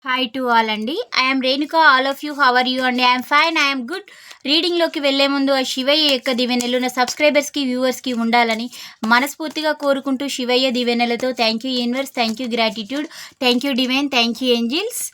Hi to all అండి. I'm Renuka. All of you how are you అండి? I'm fine, I'm good. రీడింగ్లోకి వెళ్లే ముందు ఆ శివయ్య యొక్క దీవెనలు నా సబ్స్క్రైబర్స్కి వ్యూవర్స్కి ఉండాలని మనస్ఫూర్తిగా కోరుకుంటూ శివయ్య దీవెనలతో thank you universe, thank you gratitude, thank you divine, thank you angels.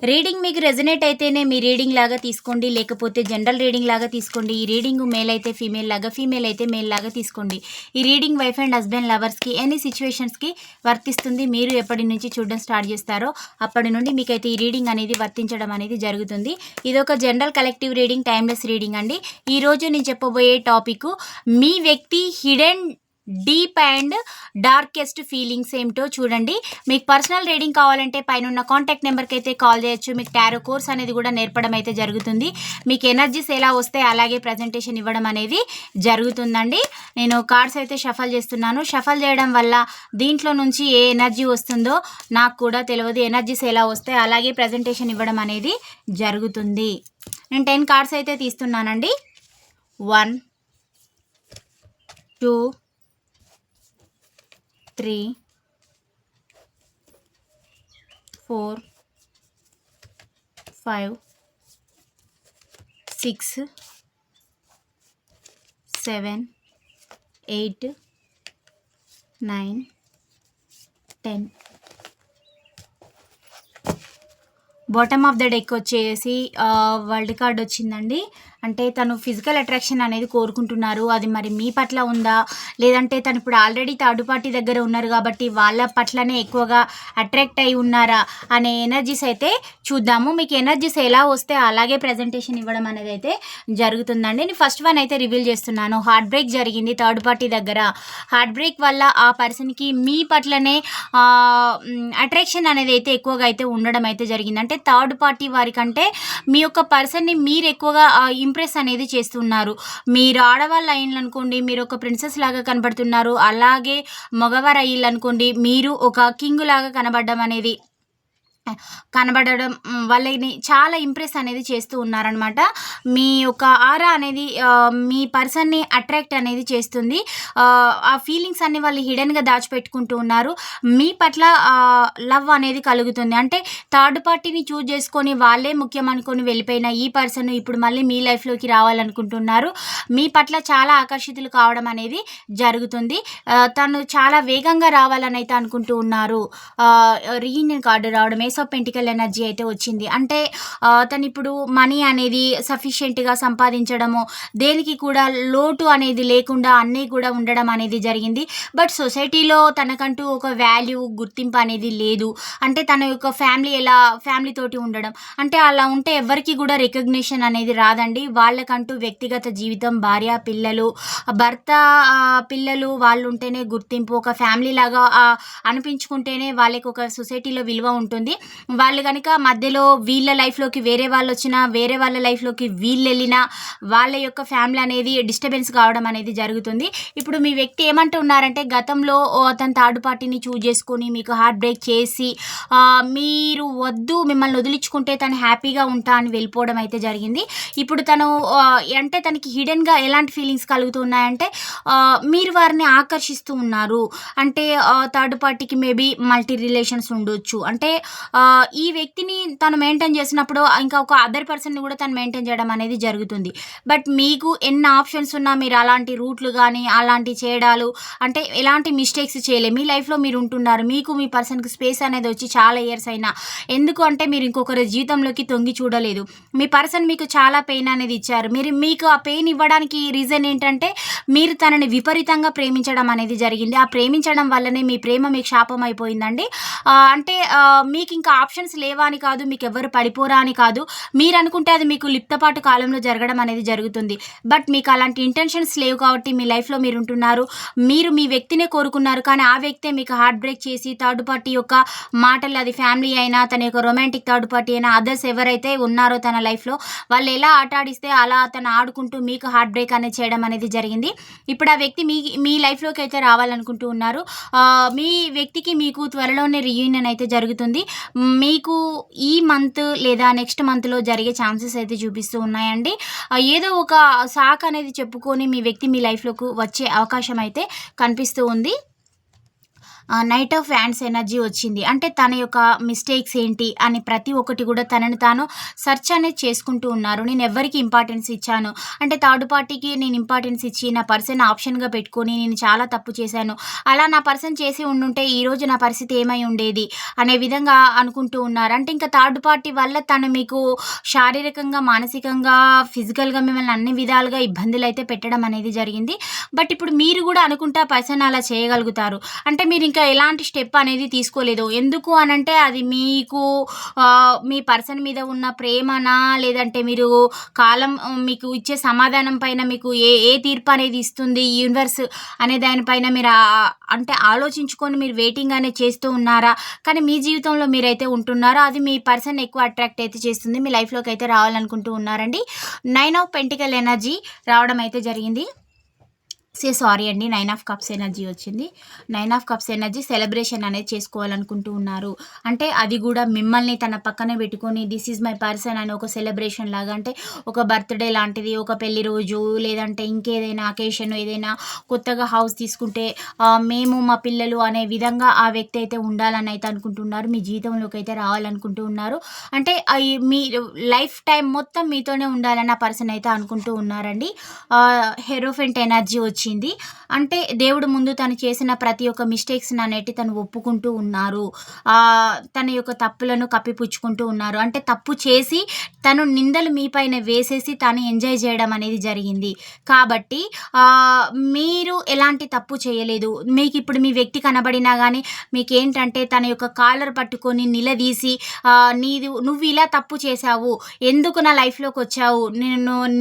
Reading మీకు రెజనేట్ అయితేనే మీ రీడింగ్ లాగా తీసుకోండి, లేకపోతే జనరల్ రీడింగ్ లాగా తీసుకోండి. ఈ రీడింగ్ మేల్ అయితే ఫీమేల్ లాగా, ఫీమేల్ అయితే మేల్ లాగా తీసుకోండి. ఈ రీడింగ్ వైఫ్ అండ్ హస్బెండ్ లవర్స్కి ఎనీ సిచ్యువేషన్స్కి వర్తిస్తుంది. మీరు ఎప్పటి నుంచి చూడడం స్టార్ట్ చేస్తారో అప్పటి నుండి మీకైతే ఈ రీడింగ్ అనేది వర్తించడం అనేది జరుగుతుంది. ఇది ఒక general collective reading, timeless reading అండి. ఈరోజు నేను చెప్పబోయే టాపిక్ మీ వ్యక్తి hidden deep and darkest feelings ఏమిటో చూడండి. మీకు పర్సనల్ రీడింగ్ కావాలంటే పైన కాంటాక్ట్ నెంబర్కి అయితే కాల్ చేయొచ్చు. మీకు టారో కోర్స్ అనేది కూడా నేర్పడం అయితే జరుగుతుంది. మీకు ఎనర్జీస్ ఎలా వస్తే అలాగే ప్రజెంటేషన్ ఇవ్వడం అనేది జరుగుతుందండి. నేను కార్డ్స్ అయితే షఫల్ చేస్తున్నాను. షఫల్ చేయడం వల్ల దీంట్లో నుంచి ఏ ఎనర్జీ వస్తుందో నాకు కూడా తెలియదు. ఎనర్జీస్ ఎలా వస్తే అలాగే ప్రజెంటేషన్ ఇవ్వడం అనేది జరుగుతుంది. నేను 10 కార్డ్స్ అయితే తీస్తున్నానండి. 1 2 3 4 5 6 7 8 9 10. బాటమ్ ఆఫ్ ద డెక్ వచ్చేసి వరల్డ్ కార్డ్ వచ్చిందండి. అంటే తను ఫిజికల్ అట్రాక్షన్ అనేది కోరుకుంటున్నారు. అది మరి మీ పట్ల ఉందా, లేదంటే తను ఇప్పుడు ఆల్రెడీ థర్డ్ పార్టీ దగ్గర ఉన్నారు కాబట్టి వాళ్ళ పట్లనే ఎక్కువగా అట్రాక్ట్ అయి ఉన్నారా అనే ఎనర్జీస్ అయితే చూద్దాము. మీకు ఎనర్జీస్ ఎలా వస్తే అలాగే ప్రజెంటేషన్ ఇవ్వడం అనేది అయితే జరుగుతుందండి. నేను ఫస్ట్ వన్ అయితే రివీల్ చేస్తున్నాను. హార్ట్ బ్రేక్ జరిగింది థర్డ్ పార్టీ దగ్గర. హార్ట్ బ్రేక్ వల్ల ఆ పర్సన్కి మీ పట్లనే అట్రాక్షన్ అనేది అయితే ఎక్కువగా అయితే ఉండడం అయితే జరిగింది. అంటే థర్డ్ పార్టీ వారికంటే మీ యొక్క పర్సన్ని మీరు ఎక్కువగా ఇంప్రెస్ అనేది చేస్తున్నారు. మీరు ఆడవాళ్ళు అయ్యిందనుకోండి, మీరు ఒక ప్రిన్సెస్ లాగా కనబడుతున్నారు. అలాగే మగవారు అయ్యిందనుకోండి, మీరు ఒక కింగ్ లాగా కనబడడం వాళ్ళని చాలా ఇంప్రెస్ అనేది చేస్తూ ఉన్నారనమాట. మీ యొక్క ఆరా అనేది మీ పర్సన్ని అట్రాక్ట్ అనేది చేస్తుంది. ఆ ఫీలింగ్స్ అన్ని వాళ్ళు హిడెన్గా దాచిపెట్టుకుంటూ ఉన్నారు. మీ పట్ల లవ్ అనేది కలుగుతుంది. అంటే థర్డ్ పార్టీని చూజ్ చేసుకొని వాళ్ళే ముఖ్యం అనుకొని వెళ్ళిపోయిన ఈ పర్సన్ ఇప్పుడు మళ్ళీ మీ లైఫ్లోకి రావాలనుకుంటున్నారు. మీ పట్ల చాలా ఆకర్షితులు కావడం అనేది జరుగుతుంది. తను చాలా వేగంగా రావాలని అయితే అనుకుంటూ ఉన్నారు. రీయూనియన్ కార్డు రావడం, ఏస్ ఆఫ్ పెంటికల్ ఎనర్జీ అయితే వచ్చింది. అంటే తను ఇప్పుడు మనీ అనేది సఫిషియెంట్గా సంపాదించడము, దేనికి కూడా లోటు అనేది లేకుండా అన్నీ కూడా ఉండడం అనేది జరిగింది. బట్ సొసైటీలో తనకంటూ ఒక వాల్యూ, గుర్తింపు అనేది లేదు. అంటే తన యొక్క ఫ్యామిలీ తోటి ఉండడం, అంటే అలా ఉంటే ఎవరికి కూడా రికగ్నిషన్ అనేది రాదండి. వాళ్ళకంటూ వ్యక్తిగత జీవితం, భార్య, పిల్లలు, భర్త, పిల్లలు వాళ్ళు ఉంటేనే గుర్తింపు. ఒక ఫ్యామిలీ లాగా అనిపించుకుంటేనే వాళ్ళకి ఒక సొసైటీలో విలువ ఉంటుంది. వాళ్ళు కనుక మధ్యలో వీళ్ళ లైఫ్లోకి వేరే వాళ్ళు వచ్చినా, వేరే వాళ్ళ లైఫ్లోకి వీళ్ళు వెళ్ళినా వాళ్ళ యొక్క ఫ్యామిలీ అనేది డిస్టర్బెన్స్ కావడం అనేది జరుగుతుంది. ఇప్పుడు మీ వ్యక్తి ఏమంటున్నారంటే గతంలో అతను థర్డ్ పార్టీని చూజ్ చేసుకొని మీకు హార్ట్ బ్రేక్ చేసి మీరు వద్దు, మిమ్మల్ని వదిలించుకుంటే తను హ్యాపీగా ఉంటా అని వెళ్ళిపోవడం అయితే జరిగింది. ఇప్పుడు తను అంటే తనకి హిడెన్గా ఎలాంటి ఫీలింగ్స్ కలుగుతున్నాయంటే మీరు వారిని ఆకర్షిస్తూ ఉన్నారు. అంటే థర్డ్ పార్టీకి మేబీ మల్టీ రిలేషన్స్ ఉండొచ్చు. అంటే ఈ వ్యక్తిని తను మెయింటైన్ చేసినప్పుడు ఇంకా ఒక అదర్ పర్సన్ని కూడా తను మెయింటైన్ చేయడం అనేది జరుగుతుంది. బట్ మీకు ఎన్ని ఆప్షన్స్ ఉన్నా మీరు అలాంటి రూట్లు కానీ అలాంటి చేయడాలు, అంటే ఎలాంటి మిస్టేక్స్ చేయలేదు. మీ లైఫ్లో మీరు ఉంటున్నారు. మీకు మీ పర్సన్కి స్పేస్ అనేది వచ్చి చాలా ఇయర్స్ అయినా, ఎందుకు అంటే మీరు ఇంకొకరి జీవితంలోకి తొంగి చూడలేదు. మీ పర్సన్ మీకు చాలా పెయిన్ అనేది ఇచ్చారు. మీకు ఆ పెయిన్ ఇవ్వడానికి రీజన్ ఏంటంటే మీరు తనని విపరీతంగా ప్రేమించడం అనేది జరిగింది. ఆ ప్రేమించడం వల్లనే మీ ప్రేమ మీకు శాపం అయిపోయిందండి. అంటే మీకు ఇంకా ఆప్షన్స్ లేవా అని కాదు, మీకు ఎవరు పడిపోరా అని కాదు. మీరు అనుకుంటే అది మీకు లిప్తపాటు కాలంలో జరగడం అనేది జరుగుతుంది. బట్ మీకు అలాంటి ఇంటెన్షన్స్ లేవు కాబట్టి మీ లైఫ్లో మీరు ఉంటున్నారు. మీరు మీ వ్యక్తినే కోరుకున్నారు, కానీ ఆ వ్యక్తే మీకు హార్ట్ బ్రేక్ చేసి థర్డ్ పార్టీ యొక్క మాటలు, అది ఫ్యామిలీ అయినా, తన యొక్క రొమాంటిక్ థర్డ్ పార్టీ అయినా, అదర్స్ ఎవరైతే ఉన్నారో తన లైఫ్లో వాళ్ళు ఎలా ఆటాడిస్తే అలా తను ఆడుకుంటూ మీకు హార్ట్ బ్రేక్ అనేది చేయడం అనేది జరిగింది. ఇప్పుడు ఆ వ్యక్తి మీ లైఫ్లోకి అయితే రావాలనుకుంటూ ఉన్నారు. మీ వ్యక్తికి మీకు త్వరలోనే రీయూనియన్ అయితే జరుగుతుంది. మీకు ఈ మంత్ లేదా నెక్స్ట్ మంత్లో జరిగే ఛాన్సెస్ అయితే చూపిస్తూ ఉన్నాయండి. ఏదో ఒక సాక్ అనేది చెప్పుకొని మీ వ్యక్తి మీ లైఫ్లోకి వచ్చే అవకాశం అయితే కనిపిస్తూ ఉంది. నైట్ ఆఫ్ వ్యాండ్స్ ఎనర్జీ వచ్చింది. అంటే తన యొక్క మిస్టేక్స్ ఏంటి అని ప్రతి ఒక్కటి కూడా తనని తాను సెర్చ్ అనేది చేసుకుంటూ ఉన్నారు. నేను ఎవ్వరికి ఇంపార్టెన్స్ ఇచ్చాను. అంటే థర్డ్ పార్టీకి నేను ఇంపార్టెన్స్ ఇచ్చి నా పర్సన్ ఆప్షన్‌గా పెట్టుకొని నేను చాలా తప్పు చేశాను. అలా నా పర్సన్ చేసి ఉండుంటే ఈరోజు నా పరిస్థితి ఏమై ఉండేది అనే విధంగా అనుకుంటూ ఉన్నారు. అంటే ఇంకా థర్డ్ పార్టీ వల్ల తను మీకు శారీరకంగా, మానసికంగా, ఫిజికల్‌గా మిమ్మల్ని అన్ని విధాలుగా ఇబ్బందులైతే పెట్టడం అనేది జరిగింది. బట్ ఇప్పుడు మీరు గూడా అనుకుంటే ఆ పర్సన్ అలా చేయగలుగుతారు. అంటే మీరింకా ఎలాంటి స్టెప్ అనేది తీసుకోలేదు. ఎందుకు అనంటే అది మీకు మీ పర్సన్ మీద ఉన్న ప్రేమనా? లేదంటే మీరు కాలం మీకు ఇచ్చే సమాధానం పైన మీకు ఏ ఏ తీర్పు అనేది ఇస్తుంది యూనివర్స్ అనే దాని పైన మీరు అంటే ఆలోచించుకొని మీరు వెయిటింగ్ అనేది చేస్తూ ఉన్నారా? కానీ మీ జీవితంలో మీరైతే ఉంటున్నారో అది మీ పర్సన్ ఎక్కువ అట్రాక్ట్ అయితే చేస్తుంది. మీ లైఫ్‌లోకి అయితే రావాలనుకుంటూ ఉన్నారండి. 9 ఆఫ్ పెంటికల్ ఎనర్జీ రావడం అయితే జరిగింది. సారీ అండి. 9 ఆఫ్ కప్స్ ఎనర్జీ వచ్చింది. 9 ఆఫ్ కప్స్ ఎనర్జీ సెలబ్రేషన్ అనేది చేసుకోవాలనుకుంటూ ఉన్నారు. అంటే అది గూడా మిమ్మల్ని తన పక్కన పెట్టుకొని దిస్ ఈజ్ మై పర్సన్ అని ఒక సెలబ్రేషన్ లాగా, అంటే ఒక బర్త్‌డే లాంటిది, ఒక పెళ్లి రోజు, లేదంటే ఇంకేదైనా అకేషన్, ఏదైనా కొత్తగా హౌస్ తీసుకుంటే మేము మా పిల్లలు అనే విధంగా ఆ వ్యక్తి అయితే ఉండాలని అయితే అనుకుంటున్నారు. మీ జీవితంలోకి అయితే రావాలనుకుంటూ ఉన్నారు. అంటే మీ లైఫ్ టైమ్ మొత్తం మీతోనే ఉండాలని ఆ పర్సన్ అయితే అనుకుంటూ ఉన్నారండి. హెరోఫెంట్ ఎనర్జీ వచ్చింది. అంటే దేవుడు ముందు తను చేసిన ప్రతి ఒక్క మిస్టేక్స్‌ని అనేటి తను ఒప్పుకుంటూ ఉన్నారు. తన యొక్క తప్పులను కప్పిపుచ్చుకుంటూ ఉన్నారు. అంటే తప్పు చేసి తను నిందలు మీ పైన వేసేసి తను ఎంజాయ్ చేయడం అనేది జరిగింది. కాబట్టి మీరు ఎలాంటి తప్పు చేయలేదు. మీకిప్పుడు మీ వ్యక్తి కనబడినా గానీ మీకేంటంటే తన యొక్క కాలర్ పట్టుకొని నిలదీసి నువ్వు ఇలా తప్పు చేశావు. ఎందుకు నా లైఫ్‌లోకొచ్చావు?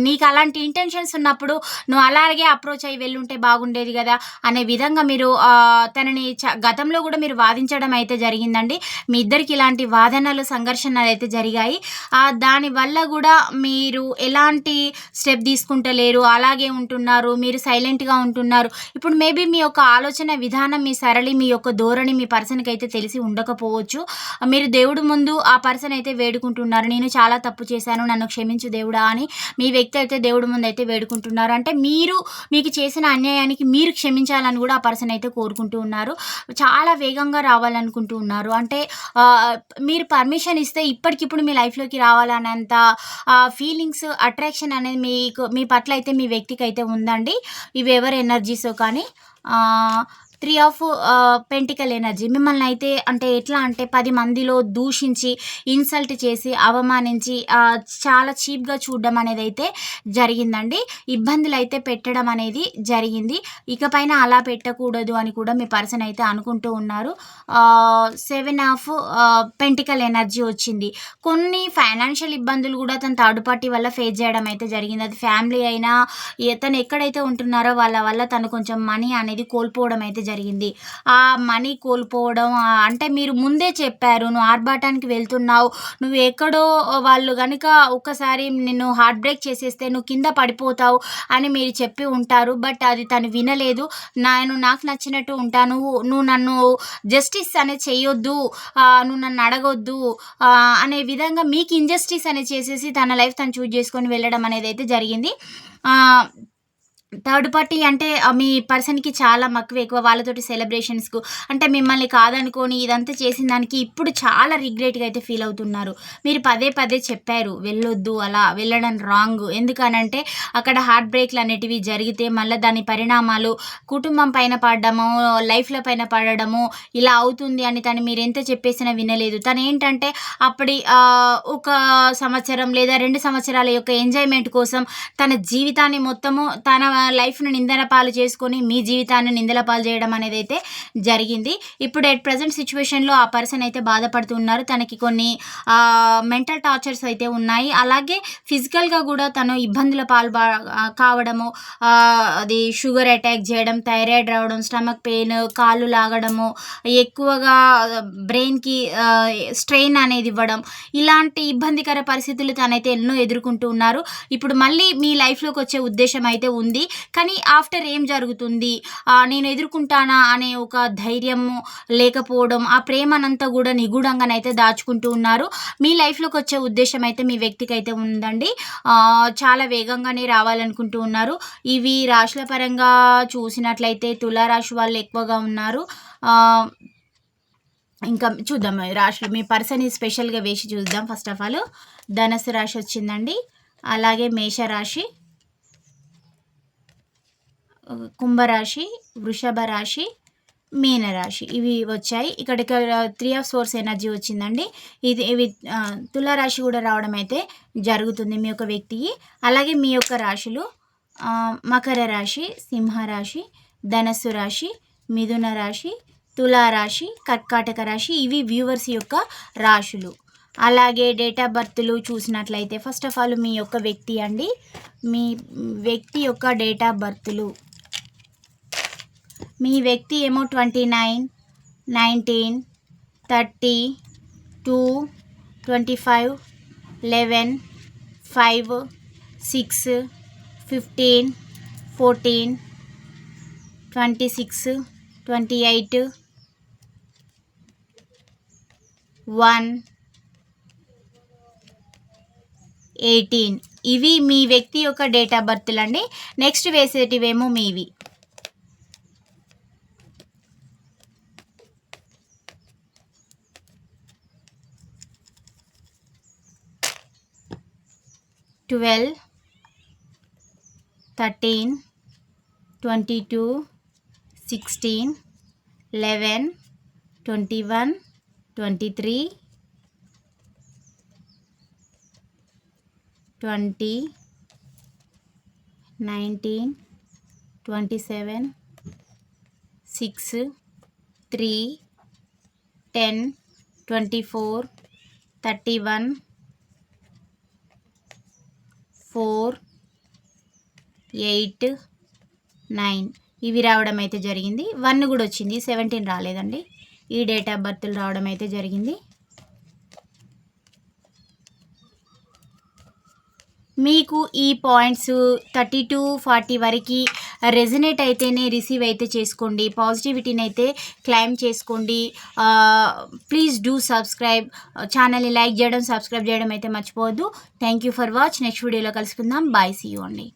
నీకు అలాంటి ఇంటెన్షన్స్ ఉన్నప్పుడు నువ్వు అలాగే అప్రోచ్ అయ్యి వెళ్ళుంటే బాగుండేది గదా! అనే విధంగా మీరు తనని గతంలో గూడా మీరు వాదించడం అయితే జరిగిందండి. మీ ఇద్దరికి ఇలాంటి వాదనలు, సంఘర్షణలైతే జరిగాయి. దానివల్ల గూడా మీరు ఎలాంటి స్టెప్ తీసుకుంటలేరు. అలాగే ఉంటున్నారు. మీరు సైలెంట్‌గా ఉంటున్నారు. ఇప్పుడు మేబీ మీ యొక్క ఆలోచన విధానం, మీ సరళి, మీ యొక్క ధోరణి మీ పర్సన్‌కైతే తెలిసి ఉండకపోవచ్చు. మీరు దేవుడి ముందు ఆ పర్సన్ అయితే వేడుకుంటున్నారు. నేను చాలా తప్పు చేశాను. నన్ను క్షమించు దేవుడా అని మీ వ్యక్తి అయితే దేవుడి ముందైతే వేడుకుంటున్నారు. అంటే మీకు చేసిన అన్యాయానికి మీరు క్షమించాలని గూడా ఆ పర్సన్ అయితే కోరుకుంటూ ఉన్నారు. చాలా వేగంగా రావాలనుకుంటూ ఉన్నారు. అంటే మీరు పర్మిషన్ ఇస్తే ఇప్పటికిప్పుడు మీ లైఫ్‌లోకి రావాలనేంత ఫీలింగ్స్, అట్రాక్షన్ అనేది మీ పట్ల అయితే మీ వ్యక్తికైతే ఉందండి. ఇవి ఎవరి ఎనర్జీసో కానీ 3 ఆఫ్ పెంటికల్ ఎనర్జీ మిమ్మల్నైతే అంటే ఎట్లా అంటే 10 మందిలో దూషించి, ఇన్సల్ట్ చేసి, అవమానించి చాలా చీప్‌గా చూడడం అనేదైతే జరిగిందండి. ఇబ్బందులైతే పెట్టడం అనేది జరిగింది. ఇకపైన అలా పెట్టకూడదు అని కూడా మీ పర్సన్ అయితే అనుకుంటూ ఉన్నారు. 7 ఆఫ్ పెంటికల్ ఎనర్జీ వచ్చింది. కొన్ని ఫైనాన్షియల్ ఇబ్బందులు గూడా తను థర్డ్ పార్టీ వల్ల ఫేస్ చేయడం అయితే జరిగింది. అది ఫ్యామిలీ అయినా, తను ఎక్కడైతే ఉంటున్నారో వాళ్ళ వల్ల తను కొంచెం మనీ అనేది కోల్పోవడం అయితే జరిగింది. ఆ మనీ కోల్పోవడం అంటే మీరు ముందే చెప్పారు. నువ్వు ఆర్భాటానికి వెళ్తున్నావు. నువ్వు ఎక్కడో వాళ్ళు గనుక ఒక్కసారి నిన్ను హార్ట్ బ్రేక్ చేసేస్తే నువ్వు కింద పడిపోతావు అని మీరు చెప్పి ఉంటారు. బట్ అది తను వినలేదు. నాకు నచ్చినట్టు ఉంటాను. నువ్వు నన్ను జస్టిస్ అనేది చెయ్యొద్దు. నువ్వు నన్ను అడగొద్దు అనే విధంగా మీకు ఇంజస్టిస్ అనేది చేసేసి తన లైఫ్ తను చూజ్ చేసుకొని వెళ్ళడం అనేదైతే జరిగింది. థర్డ్ పార్టీ అంటే మీ పర్సన్‌కి చాలా మక్కువ ఎక్కువ. వాళ్ళతోటి సెలబ్రేషన్స్‌కు అంటే మిమ్మల్ని కాదనుకోని ఇదంతా చేసిన దానికి ఇప్పుడు చాలా రిగ్రెట్‌గా అయితే ఫీల్ అవుతున్నారు. మీరు పదే పదే చెప్పారు వెళ్ళొద్దు, అలా వెళ్ళడం రాంగ్. ఎందుకనంటే అక్కడ హార్ట్ బ్రేక్‌లు అనేటివి జరిగితే మళ్ళా దాని పరిణామాలు కుటుంబం పైన పడడము, లైఫ్‌ల పైన పడడము ఇలా అవుతుంది అని మీరెంత చెప్పేసినా వినలేదు. తనేంటంటే అప్పటి ఒక సంవత్సరం లేదా 2 సంవత్సరాల యొక్క ఎంజాయ్‌మెంట్ కోసం తన జీవితాన్ని మొత్తము తన లైఫ్‌ను నిందల పాలు చేసుకొని మీ జీవితాన్ని నిందల పాలు చేయడం అనేదైతే జరిగింది. ఇప్పుడు ఎట్ ప్రెజెంట్ సిట్యుయేషన్‌లో ఆ పర్సన్ అయితే బాధపడుతున్నారు. తనకి కొన్ని మెంటల్ టార్చర్స్ అయితే ఉన్నాయి. అలాగే ఫిజికల్‌గా గూడా తను ఇబ్బందుల కావడము, అది షుగర్ అటాక్ చేయడం, థైరాయిడ్ రావడం, స్టమక్ పెయిన్, కాళ్ళు లాగడము, ఎక్కువగా బ్రెయిన్‌కి స్ట్రెయిన్ అనేది ఇవ్వడం, ఇలాంటి ఇబ్బందికర పరిస్థితులు తనైతే ఎన్నో ఎదుర్కొంటూ ఉన్నారు. ఇప్పుడు మళ్ళీ మీ లైఫ్‌లోకి వచ్చే ఉద్దేశం అయితే ఉంది. కానీ ఆఫ్టర్ ఏం జరుగుతుంది, నేను ఎదుర్కొంటానా అనే ఒక ధైర్యము లేకపోవడం, ఆ ప్రేమనంతా కూడా నిగూఢంగానైతే దాచుకుంటూ ఉన్నారు. మీ లైఫ్‌లోకి వచ్చే ఉద్దేశ్యం అయితే మీ వ్యక్తికైతే ఉందండి. చాలా వేగంగానే రావాలనుకుంటూ ఉన్నారు. ఇవి రాశుల పరంగా చూసినట్లయితే తులారాశి వాళ్ళు ఎక్కువగా ఉన్నారు. ఇంకా చూద్దాం రాశులు. మీ పర్సన్ స్పెషల్గా వేసి చూద్దాం. ఫస్ట్ ఆఫ్ ఆల్ ధనస్సు రాశి వచ్చిందండి, అలాగే మేషరాశి, కుంభరాశి, వృషభ రాశి, మీనరాశి ఇవి వచ్చాయి. ఇక్కడ 3 ఆఫ్ సోర్స్ ఎనర్జీ వచ్చిందండి. ఇవి తులారాశి కూడా రావడం అయితే జరుగుతుంది మీ యొక్క వ్యక్తికి. అలాగే మీ యొక్క రాశులు మకర రాశి, సింహరాశి, ధనస్సు రాశి, మిథున రాశి, తులారాశి, కర్కాటక రాశి ఇవి వ్యూవర్స్ యొక్క రాశులు. అలాగే డేట్ ఆఫ్ బర్త్లు చూసినట్లయితే ఫస్ట్ ఆఫ్ ఆల్ మీ యొక్క వ్యక్తి అండి, మీ వ్యక్తి యొక్క డేట్ ఆఫ్ బర్త్లు. మీ వ్యక్తి ఏమో 29, 19, 30, 2, 25, 11, 5, 6, 15, 14, 26, 28, 1, 18 ఇవి మీ వ్యక్తి యొక్క డేట్ ఆఫ్ బర్త్లు అండి. నెక్స్ట్ వేసేటివేమో మీవి. ట్వెల్వ్, 13, 22, 16, 11, 21, 23, 20, 19, 27, 6, 3, 10, 24, 31, 4, 8, 9 ఇవి రావడం అయితే జరిగింది. 1 కూడా వచ్చింది, 17 రాలేదండి. ఈ డేట్ ఆఫ్ బర్త్లు రావడం అయితే జరిగింది. మీకు ఈ పాయింట్స్ 30-40 వరకు రెజనేట్ అయితేనే రిసీవ్ అయితే చేసుకోండి. పాజిటివిటీని అయితే క్లైమ్ చేసుకోండి. Please do subscribe. ఛానల్ని లైక్ చేయడం, సబ్స్క్రైబ్ చేయడం అయితే మర్చిపోవద్దు. Thank you for watch. Next వీడియోలో కలుసుకుందాం. బాయ్, సీ యూ అండి.